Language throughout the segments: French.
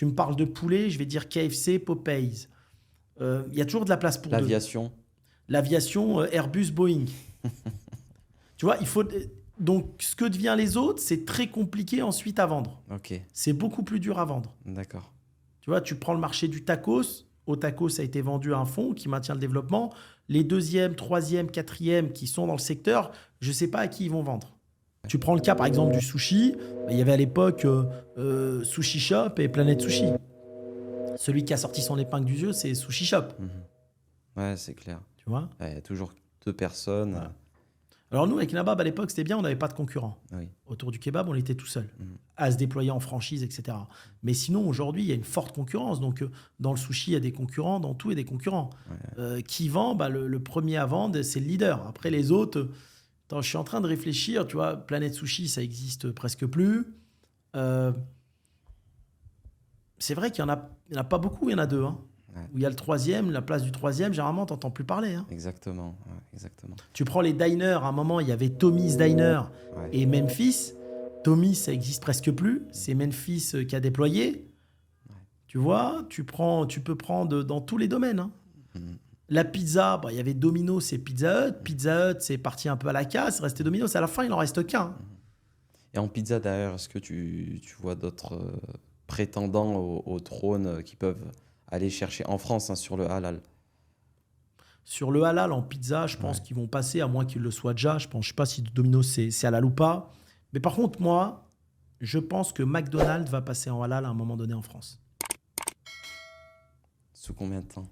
Tu me parles de poulet, je vais dire KFC, Popeyes. Il y a toujours de la place pour deux. L'aviation. L'aviation, Airbus, Boeing. Tu vois, il faut... Donc, ce que devient les autres, c'est très compliqué ensuite à vendre. Ok, C'est beaucoup plus dur à vendre. d'accord. Tu vois, tu prends le marché du tacos. Au tacos a été vendu à un fonds qui maintient le développement. Les deuxièmes, troisièmes, quatrièmes qui sont dans le secteur, je ne sais pas à qui ils vont vendre. Tu prends le cas, par exemple, du sushi. Il y avait à l'époque Sushi Shop et Planète Sushi. Celui qui a sorti son épingle du jeu, c'est Sushi Shop. Ouais, c'est clair. Tu vois. Ouais, il y a toujours 2 personnes. Voilà. Alors nous, avec Nabab, à l'époque, c'était bien, on n'avait pas de concurrents. Oui. Autour du kebab, on était tout seul, à se déployer en franchise, etc. Mais sinon, aujourd'hui, il y a une forte concurrence. Donc, dans le sushi, il y a des concurrents, dans tout, il y a des concurrents. Qui vend le premier à vendre, c'est le leader. Après, les autres... Attends, je suis en train de réfléchir, tu vois, Planète Sushi, ça existe presque plus. C'est vrai qu'il n'y en a pas beaucoup, il y en a 2. Hein. Ouais. Où il y a le troisième, la place du troisième, généralement, tu n'entends plus parler. Hein. Exactement. Ouais, exactement. Tu prends les diners, à un moment, il y avait Tommy's Diner et Memphis. Tommy's, ça existe presque plus. C'est Memphis qui a déployé. Tu vois, tu peux prendre dans tous les domaines. Hein. La pizza, il y avait Domino's et Pizza Hut. Pizza Hut, c'est parti un peu à la casse, c'est resté Domino's. À la fin, il n'en reste qu'un. Et en pizza, d'ailleurs, est-ce que tu vois d'autres prétendants au trône qui peuvent aller chercher en France sur le halal? Sur le halal en pizza, je pense qu'ils vont passer, à moins qu'ils le soient déjà. Je ne sais pas si Domino's, c'est halal ou pas. Mais par contre, moi, je pense que McDonald's va passer en halal à un moment donné en France. Sous combien de temps?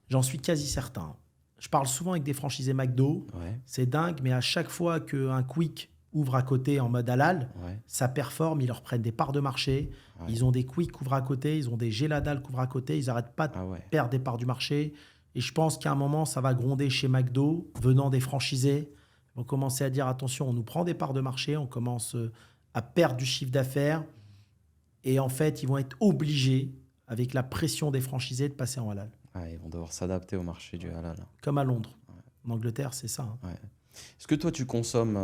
J'en suis quasi certain. Je parle souvent avec des franchisés McDo. Ouais. C'est dingue, mais à chaque fois qu'un Quick ouvre à côté en mode halal, ça performe. Ils leur prennent des parts de marché. Ouais. Ils ont des Quick qui ouvrent à côté. Ils ont des Geladal qui ouvrent à côté. Ils n'arrêtent pas de perdre des parts du marché. Et je pense qu'à un moment, ça va gronder chez McDo, venant des franchisés. Ils vont commencer à dire, attention, on nous prend des parts de marché. On commence à perdre du chiffre d'affaires. Et en fait, ils vont être obligés, avec la pression des franchisés, de passer en halal. Ouais, ils vont devoir s'adapter au marché du halal. Comme à Londres. En Angleterre, c'est ça. Hein. Ouais. Est-ce que toi, tu consommes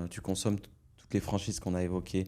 toutes les franchises qu'on a évoquées?